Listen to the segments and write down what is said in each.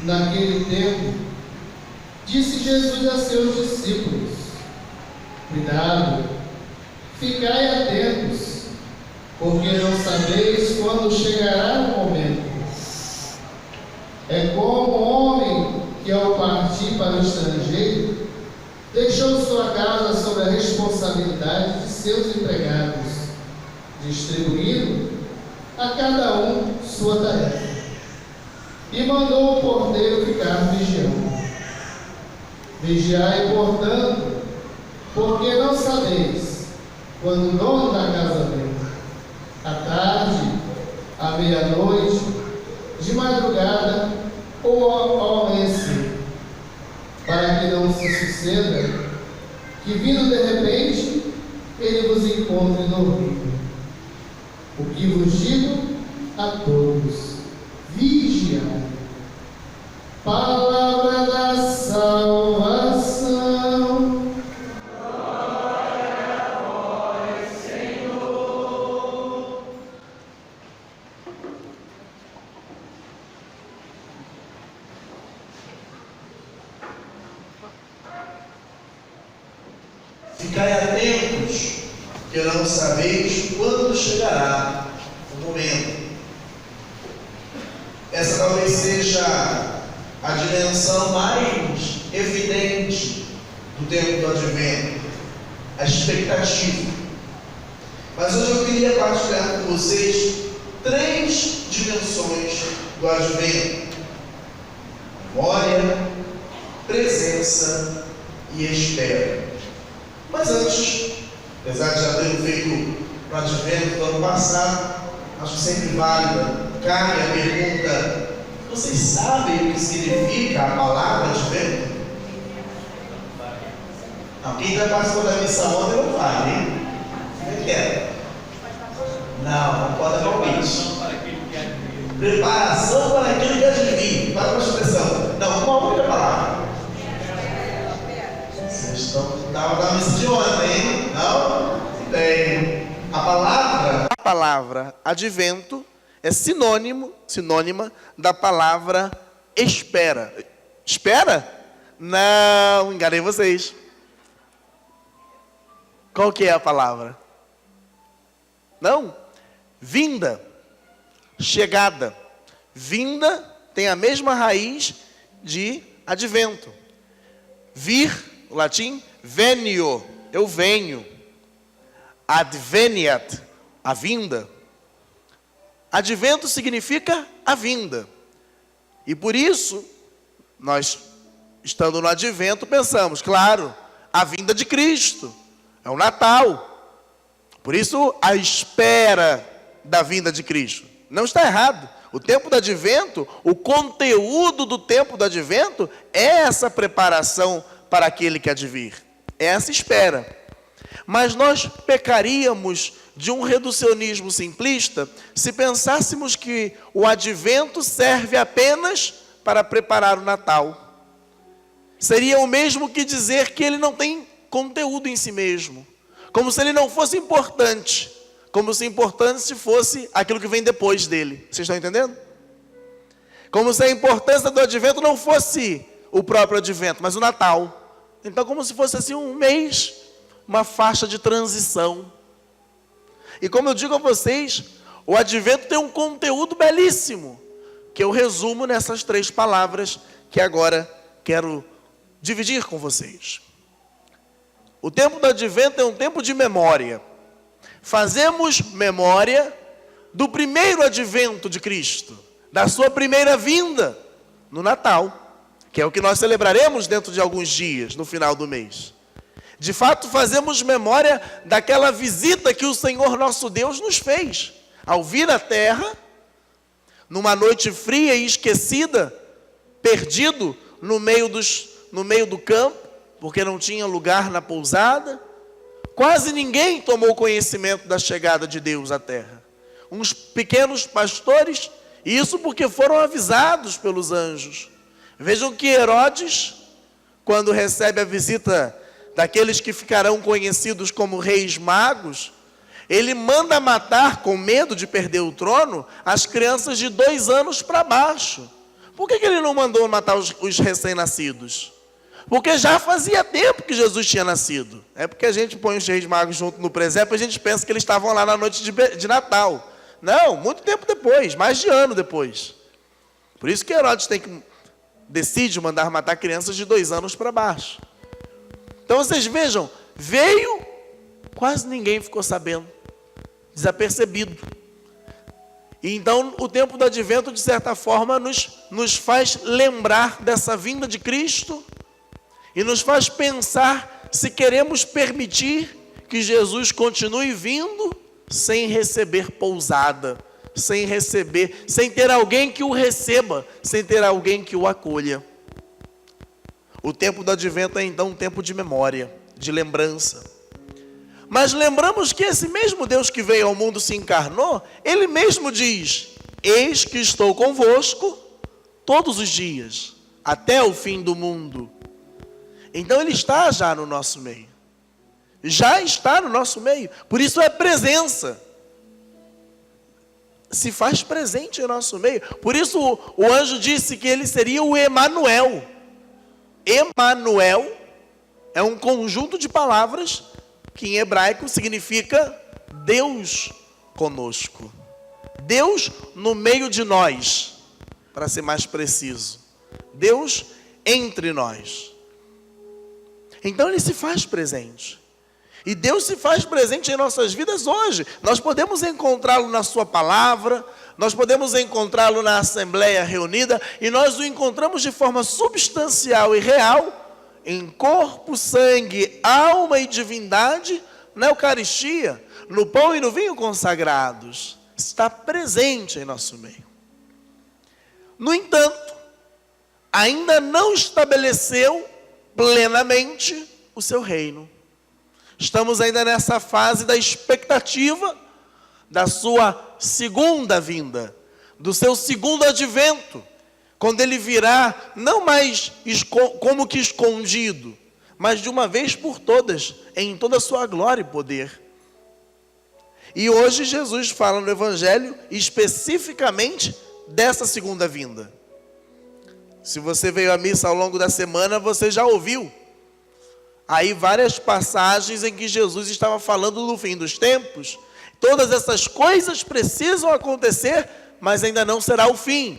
Naquele tempo, disse Jesus a seus discípulos: cuidado, ficai atentos, porque não sabeis quando chegará o momento. É como um homem que, ao partir para o estrangeiro, deixou sua casa sob a responsabilidade de seus empregados, distribuindo a cada um sua tarefa, e mandou o porteiro ficar vigiando. Vigiai, portanto, porque não sabeis quando o dono da casa vem, à tarde, à meia-noite, de madrugada ou ao amanhecer, para que não se suceda que, vindo de repente, ele vos encontre dormindo. O que vos digo a todos: vigiai. Palavra da salvação. Glória a vós, Senhor. Ficai atentos, que não sabeis quando chegará o momento. Essa talvez seja a dimensão mais evidente do tempo do advento, a expectativa. Mas hoje eu queria partilhar com vocês 3 dimensões do advento: memória, presença e espera. Mas antes, apesar de já ter feito no advento do ano passado, acho sempre válida, cabe a pergunta: vocês sabem o que significa a palavra advento? Não, quem já participou da missão ontem não vale, hein? Como é que é? Não pode dar palpite. Preparação para aquilo que há de vir. Para a expressão. Não, uma outra palavra. Vocês estão na missa de ontem, hein? Não? Bem, a palavra advento é sinônima da palavra espera. Espera? Não, enganei vocês. Qual que é a palavra? Não? Vinda. Chegada. Vinda tem a mesma raiz de advento. Vir, o latim, venio, eu venho. Adveniat, a vinda. Advento significa a vinda. E por isso, nós, estando no advento, pensamos, claro, a vinda de Cristo. É o Natal. Por isso, a espera da vinda de Cristo. Não está errado. O tempo do advento, o conteúdo do tempo do advento é essa preparação para aquele que há de vir. É essa espera. Mas nós pecaríamos de um reducionismo simplista se pensássemos que o advento serve apenas para preparar o Natal. Seria o mesmo que dizer que ele não tem conteúdo em si mesmo. Como se ele não fosse importante. Como se importante fosse aquilo que vem depois dele. Vocês estão entendendo? Como se a importância do advento não fosse o próprio advento, mas o Natal. Então, como se fosse assim um mês, uma faixa de transição. E como eu digo a vocês, o advento tem um conteúdo belíssimo, que eu resumo nessas 3 palavras que agora quero dividir com vocês. O tempo do advento é um tempo de memória. Fazemos memória do primeiro advento de Cristo, da sua primeira vinda no Natal, que é o que nós celebraremos dentro de alguns dias, no final do mês. De fato, fazemos memória daquela visita que o Senhor nosso Deus nos fez, ao vir à terra, numa noite fria e esquecida, perdido no meio do campo, porque não tinha lugar na pousada. Quase ninguém tomou conhecimento da chegada de Deus à terra. Uns pequenos pastores, e isso porque foram avisados pelos anjos. Vejam que Herodes, quando recebe a visita daqueles que ficarão conhecidos como reis magos, ele manda matar, com medo de perder o trono, as crianças de 2 anos para baixo, Por que ele não mandou matar os recém-nascidos? Porque já fazia tempo que Jesus tinha nascido. É porque a gente põe os reis magos junto no presépio e a gente pensa que eles estavam lá na noite de Natal. Não, muito tempo depois, mais de ano depois. Por isso que Herodes decide mandar matar crianças de 2 anos para baixo. Então vocês vejam, veio, quase ninguém ficou sabendo, desapercebido. E então o tempo do advento, de certa forma, nos faz lembrar dessa vinda de Cristo e nos faz pensar se queremos permitir que Jesus continue vindo sem receber pousada, sem ter alguém que o receba, sem ter alguém que o acolha. O tempo do advento é então um tempo de memória, de lembrança. Mas lembramos que esse mesmo Deus que veio ao mundo se encarnou, ele mesmo diz: eis que estou convosco todos os dias, até o fim do mundo. Então ele está já no nosso meio. Já está no nosso meio. Por isso é presença. Se faz presente em nosso meio. Por isso o anjo disse que ele seria o Emanuel. Emanuel é um conjunto de palavras que em hebraico significa Deus conosco. Deus no meio de nós, para ser mais preciso. Deus entre nós. Então ele se faz presente. E Deus se faz presente em nossas vidas hoje. Nós podemos encontrá-lo na sua palavra, nós podemos encontrá-lo na assembleia reunida, e nós o encontramos de forma substancial e real, em corpo, sangue, alma e divindade, na Eucaristia, no pão e no vinho consagrados. Está presente em nosso meio. No entanto, ainda não estabeleceu plenamente o seu reino. Estamos ainda nessa fase da expectativa da sua segunda vinda, do seu segundo advento, quando ele virá, não mais como que escondido, mas de uma vez por todas, em toda a sua glória e poder. E hoje Jesus fala no Evangelho especificamente dessa segunda vinda. Se você veio à missa ao longo da semana, você já ouviu aí várias passagens em que Jesus estava falando do fim dos tempos. Todas essas coisas precisam acontecer, mas ainda não será o fim.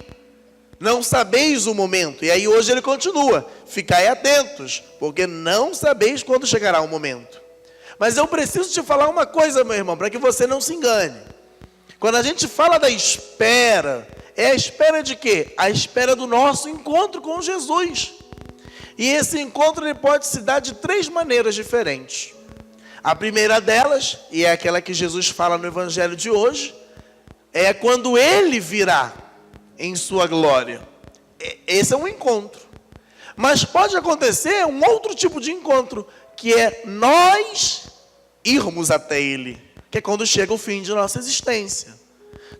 Não sabeis o momento. E aí hoje ele continua: ficai atentos, porque não sabeis quando chegará o momento. Mas eu preciso te falar uma coisa, meu irmão, para que você não se engane. Quando a gente fala da espera, é a espera de quê? A espera do nosso encontro com Jesus. E esse encontro ele pode se dar de 3 maneiras diferentes. A primeira delas, e é aquela que Jesus fala no Evangelho de hoje, é quando ele virá em sua glória. Esse é um encontro. Mas pode acontecer um outro tipo de encontro, que é nós irmos até ele, que é quando chega o fim de nossa existência.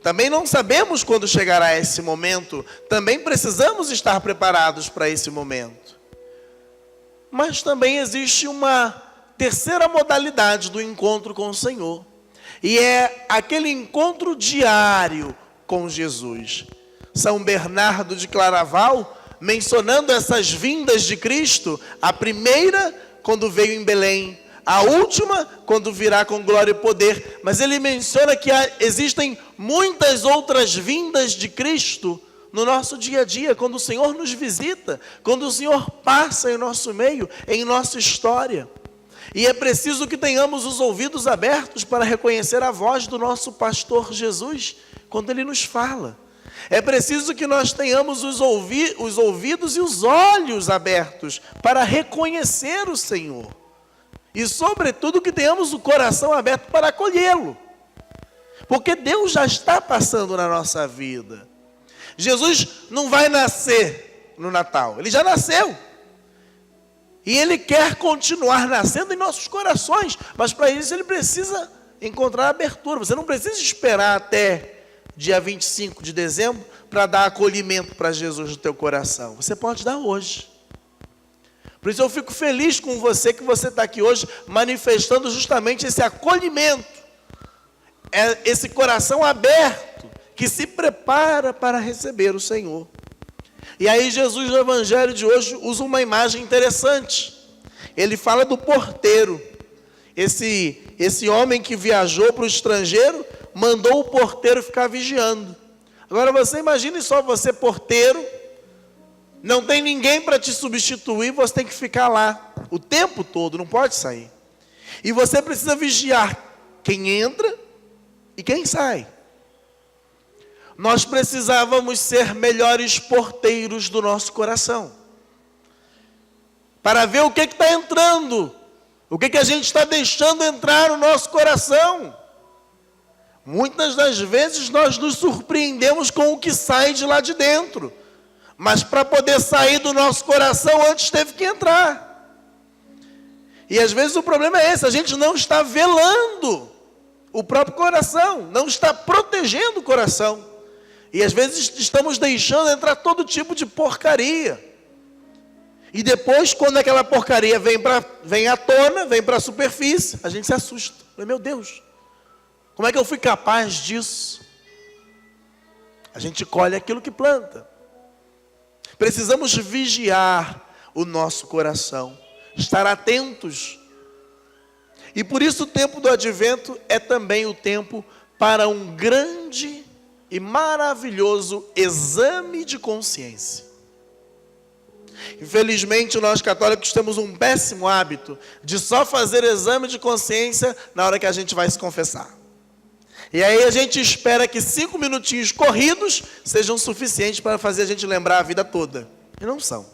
Também não sabemos quando chegará esse momento, também precisamos estar preparados para esse momento. Mas também existe uma terceira modalidade do encontro com o Senhor, e é aquele encontro diário com Jesus. São Bernardo de Claraval, mencionando essas vindas de Cristo, a primeira quando veio em Belém, a última quando virá com glória e poder, mas ele menciona que existem muitas outras vindas de Cristo no nosso dia a dia, quando o Senhor nos visita, quando o Senhor passa em nosso meio, em nossa história. E é preciso que tenhamos os ouvidos abertos para reconhecer a voz do nosso pastor Jesus, quando ele nos fala. É preciso que nós tenhamos os ouvidos e os olhos abertos para reconhecer o Senhor. E sobretudo que tenhamos o coração aberto para acolhê-lo. Porque Deus já está passando na nossa vida. Jesus não vai nascer no Natal, ele já nasceu. E ele quer continuar nascendo em nossos corações, mas para isso ele precisa encontrar abertura. Você não precisa esperar até dia 25 de dezembro para dar acolhimento para Jesus no teu coração. Você pode dar hoje. Por isso eu fico feliz com você que você está aqui hoje manifestando justamente esse acolhimento, esse coração aberto que se prepara para receber o Senhor. E aí Jesus, no evangelho de hoje, usa uma imagem interessante. Ele fala do porteiro. Esse homem que viajou para o estrangeiro, mandou o porteiro ficar vigiando. Agora você imagine só, você porteiro, não tem ninguém para te substituir, você tem que ficar lá o tempo todo, não pode sair. E você precisa vigiar quem entra e quem sai. Nós precisávamos ser melhores porteiros do nosso coração, para ver o que está entrando, o que a gente está deixando entrar no nosso coração. Muitas das vezes nós nos surpreendemos com o que sai de lá de dentro, mas para poder sair do nosso coração antes teve que entrar. E às vezes o problema é esse, a gente não está velando o próprio coração, não está protegendo o coração. E às vezes estamos deixando entrar todo tipo de porcaria. E depois, quando aquela porcaria vem à tona, vem para a superfície, a gente se assusta. Meu Deus, como é que eu fui capaz disso? A gente colhe aquilo que planta. Precisamos vigiar o nosso coração, estar atentos. E por isso o tempo do advento é também o tempo para um grande e maravilhoso exame de consciência. Infelizmente, nós católicos temos um péssimo hábito de só fazer exame de consciência na hora que a gente vai se confessar. E aí a gente espera que 5 minutinhos corridos sejam suficientes para fazer a gente lembrar a vida toda. E não são.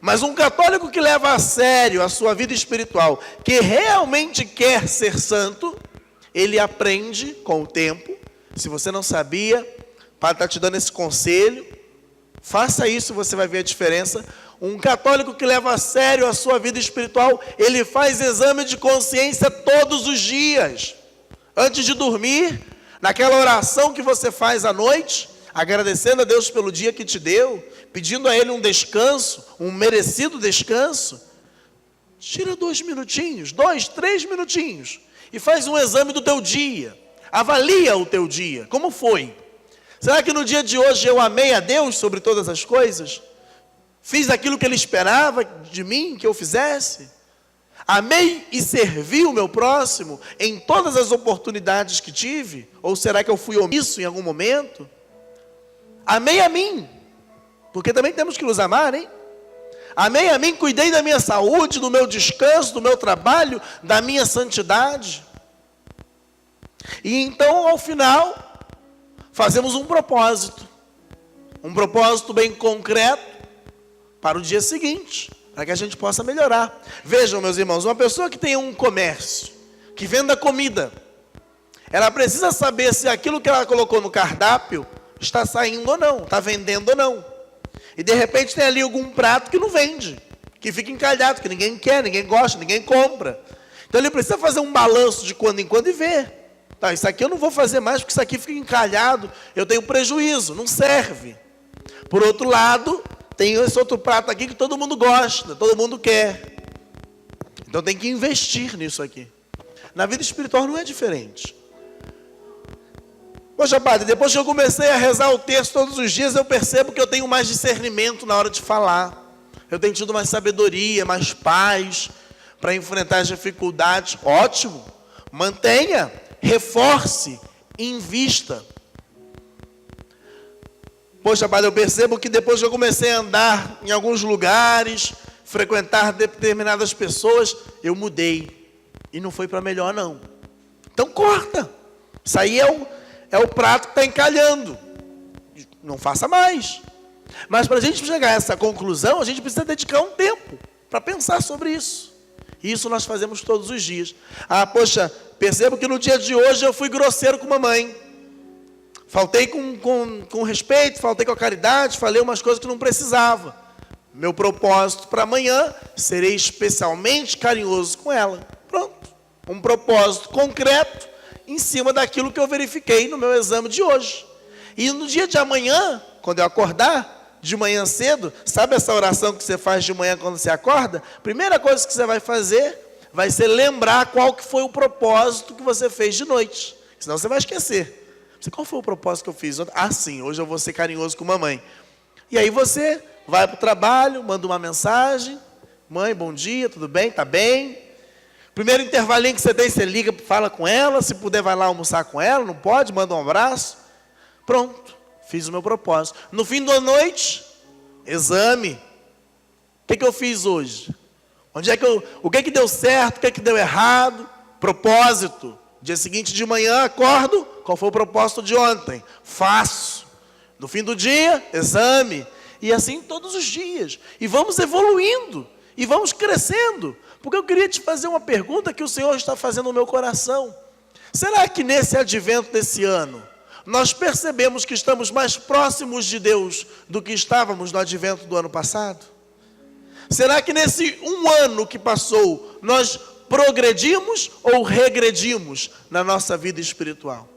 Mas um católico que leva a sério a sua vida espiritual, que realmente quer ser santo, ele aprende com o tempo. Se você não sabia, o Padre está te dando esse conselho. Faça isso, você vai ver a diferença. Um católico que leva a sério a sua vida espiritual, ele faz exame de consciência todos os dias. Antes de dormir, naquela oração que você faz à noite, agradecendo a Deus pelo dia que te deu, pedindo a Ele um descanso, um merecido descanso, tira 2 minutinhos, 2, 3 minutinhos, e faz um exame do teu dia. Avalia o teu dia, como foi? Será que no dia de hoje eu amei a Deus sobre todas as coisas? Fiz aquilo que Ele esperava de mim que eu fizesse? Amei e servi o meu próximo em todas as oportunidades que tive? Ou será que eu fui omisso em algum momento? Amei a mim, porque também temos que nos amar, hein? Amei a mim, cuidei da minha saúde, do meu descanso, do meu trabalho, da minha santidade. E então, ao final, fazemos um propósito bem concreto para o dia seguinte, para que a gente possa melhorar. Vejam, meus irmãos, uma pessoa que tem um comércio, que venda comida, ela precisa saber se aquilo que ela colocou no cardápio está saindo ou não, está vendendo ou não. E de repente tem ali algum prato que não vende, que fica encalhado, que ninguém quer, ninguém gosta, ninguém compra. Então ele precisa fazer um balanço de quando em quando e ver. Tá, isso aqui eu não vou fazer mais porque isso aqui fica encalhado, eu tenho prejuízo, não serve. Por outro lado, tem esse outro prato aqui que todo mundo gosta, todo mundo quer. Então tem que investir nisso aqui. Na vida espiritual não é diferente. Poxa, Padre, depois que eu comecei a rezar o texto todos os dias, eu percebo que eu tenho mais discernimento na hora de falar. Eu tenho tido mais sabedoria, mais paz para enfrentar as dificuldades. Ótimo. Mantenha, reforce, invista. Poxa, Padre, eu percebo que depois que eu comecei a andar em alguns lugares, frequentar determinadas pessoas, eu mudei. E não foi para melhor, não. Então corta. Isso aí é o prato que está encalhando. Não faça mais. Mas para a gente chegar a essa conclusão, a gente precisa dedicar um tempo para pensar sobre isso. E isso nós fazemos todos os dias. Ah, poxa, percebo que no dia de hoje eu fui grosseiro com mamãe. Faltei com respeito, faltei com a caridade, falei umas coisas que não precisava. Meu propósito para amanhã, serei especialmente carinhoso com ela. Pronto. Um propósito concreto em cima daquilo que eu verifiquei no meu exame de hoje. E no dia de amanhã, quando eu acordar, de manhã cedo, sabe essa oração que você faz de manhã quando você acorda? Primeira coisa que você vai fazer, vai ser lembrar qual que foi o propósito que você fez de noite. Senão você vai esquecer. Qual foi o propósito que eu fiz? Ah, sim, hoje eu vou ser carinhoso com mamãe. E aí você vai para o trabalho, manda uma mensagem: mãe, bom dia, tudo bem? Tá bem? Primeiro intervalinho que você tem, você liga, fala com ela. Se puder, vai lá almoçar com ela. Não pode, manda um abraço. Pronto, fiz o meu propósito. No fim da noite, exame. O que eu fiz hoje? O que deu certo, o que deu errado? Propósito. Dia seguinte de manhã, acordo. Qual foi o propósito de ontem? Faço. No fim do dia, exame. E assim todos os dias. E vamos evoluindo. E vamos crescendo. Porque eu queria te fazer uma pergunta que o Senhor está fazendo no meu coração. Será que nesse advento desse ano, nós percebemos que estamos mais próximos de Deus do que estávamos no advento do ano passado? Será que nesse um ano que passou, nós progredimos ou regredimos na nossa vida espiritual?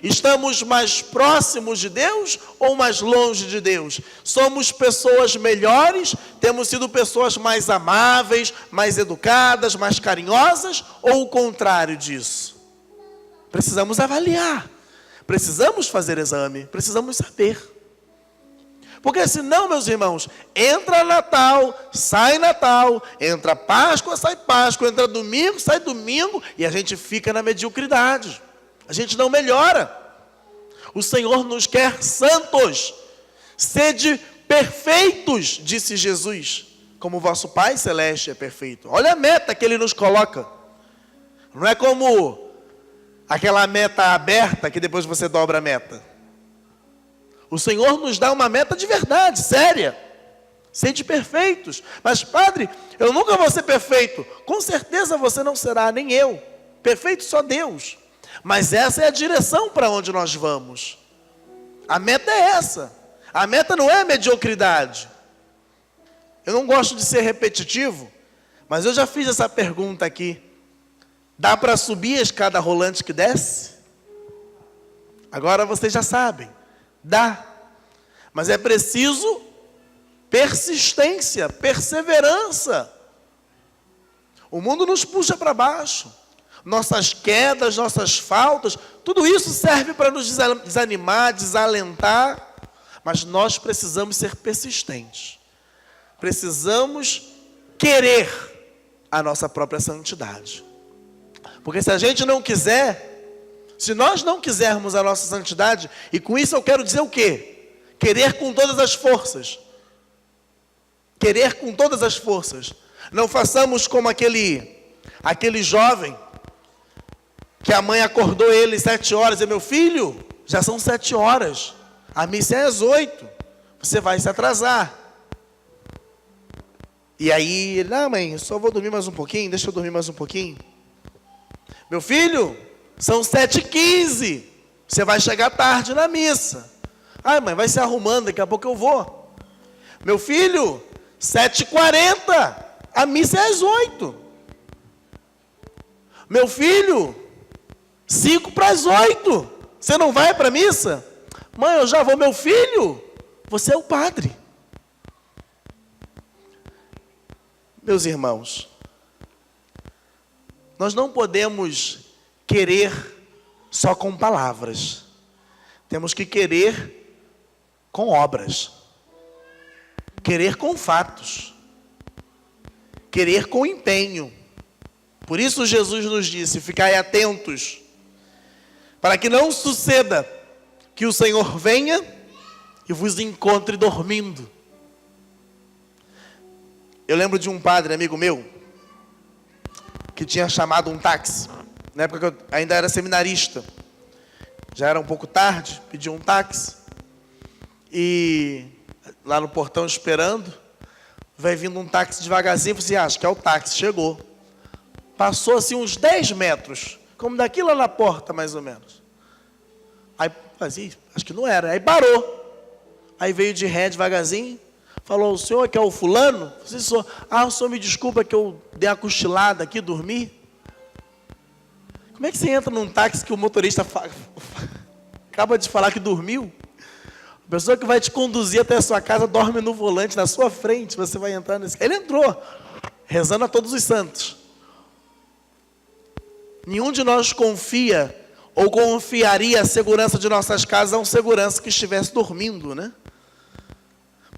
Estamos mais próximos de Deus ou mais longe de Deus? Somos pessoas melhores? Temos sido pessoas mais amáveis, mais educadas, mais carinhosas? Ou o contrário disso? Precisamos avaliar. Precisamos fazer exame. Precisamos saber. Porque senão, meus irmãos, entra Natal, entra Páscoa, sai Páscoa, entra domingo, sai domingo, e a gente fica na mediocridade. A gente não melhora. O Senhor nos quer santos. Sede perfeitos, disse Jesus, como vosso Pai Celeste é perfeito. Olha a meta que Ele nos coloca. Não é como aquela meta aberta que depois você dobra a meta. O Senhor nos dá uma meta de verdade, séria. Sede perfeitos. Mas, padre, eu nunca vou ser perfeito. Com certeza você não será, nem eu. Perfeito só Deus. Mas essa é a direção para onde nós vamos. A meta é essa. A meta não é a mediocridade. Eu não gosto de ser repetitivo, mas eu já fiz essa pergunta aqui. Dá para subir a escada rolante que desce? Agora vocês já sabem. Dá. Mas é preciso persistência, perseverança. O mundo nos puxa para baixo. Nossas quedas, nossas faltas, tudo isso serve para nos desanimar, desalentar. Mas nós precisamos ser persistentes. Precisamos querer a nossa própria santidade. Porque se a gente não quiser, se nós não quisermos a nossa santidade, e com isso eu quero dizer o quê? Querer com todas as forças. Querer com todas as forças. Não façamos como aquele jovem, que a mãe acordou ele 7 horas, e meu filho, já são 7 horas, a missa é às 8, você vai se atrasar. E aí, ele, mãe, eu só vou dormir mais um pouquinho, deixa eu dormir mais um pouquinho. Meu filho, são 7h15, você vai chegar tarde na missa. Ai, mãe, vai se arrumando, daqui a pouco eu vou. Meu filho, 7h40, a missa é às 8. Meu filho, 7:55, você não vai para a missa? Mãe, eu já vou. Meu filho, você é o padre. Meus irmãos, nós não podemos querer só com palavras. Temos que querer com obras. Querer com fatos. Querer com empenho. Por isso Jesus nos disse: ficai atentos, para que não suceda que o Senhor venha e vos encontre dormindo. Eu lembro de um padre, amigo meu, que tinha chamado um táxi. Na época que eu ainda era seminarista. Já era um pouco tarde, pedi um táxi. E lá no portão esperando, vai vindo um táxi devagarzinho. Eu falei assim, acho que é o táxi, chegou. Passou assim uns 10 metros, como daqui lá na porta mais ou menos. Aí, assim, acho que não era, aí parou. Aí veio de ré devagarzinho, falou, o senhor que é o fulano? Eu falei, o senhor me desculpa que eu dei uma cochilada aqui, dormi. Como é que você entra num táxi que o motorista acaba de falar que dormiu? A pessoa que vai te conduzir até a sua casa dorme no volante, na sua frente, você vai entrar nesse... Ele entrou, rezando a todos os santos. Nenhum de nós confia ou confiaria a segurança de nossas casas a um segurança que estivesse dormindo, né?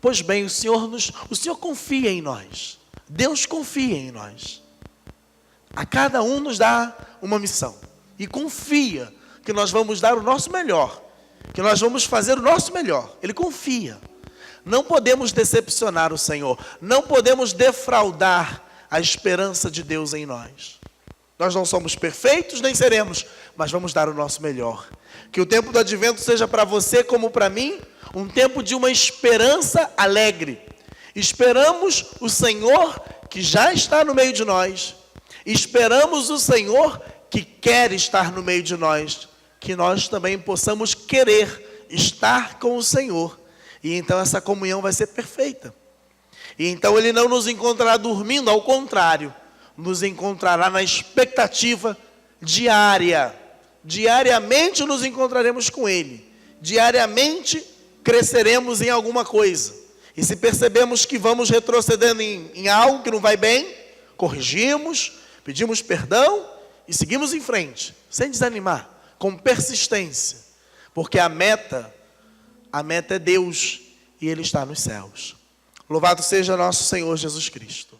Pois bem, o Senhor confia em nós. Deus confia em nós. A cada um nos dá uma missão. E confia que nós vamos dar o nosso melhor. Que nós vamos fazer o nosso melhor. Ele confia. Não podemos decepcionar o Senhor. Não podemos defraudar a esperança de Deus em nós. Nós não somos perfeitos, nem seremos, mas vamos dar o nosso melhor. Que o tempo do advento seja para você, como para mim, um tempo de uma esperança alegre. Esperamos o Senhor que já está no meio de nós. Esperamos o Senhor que quer estar no meio de nós. Que nós também possamos querer estar com o Senhor. E então essa comunhão vai ser perfeita. E então Ele não nos encontrará dormindo, ao contrário, nos encontrará na expectativa diária. Diariamente nos encontraremos com Ele. Diariamente cresceremos em alguma coisa. E se percebemos que vamos retrocedendo em algo que não vai bem, corrigimos, pedimos perdão e seguimos em frente, sem desanimar, com persistência. Porque a meta é Deus e Ele está nos céus. Louvado seja nosso Senhor Jesus Cristo.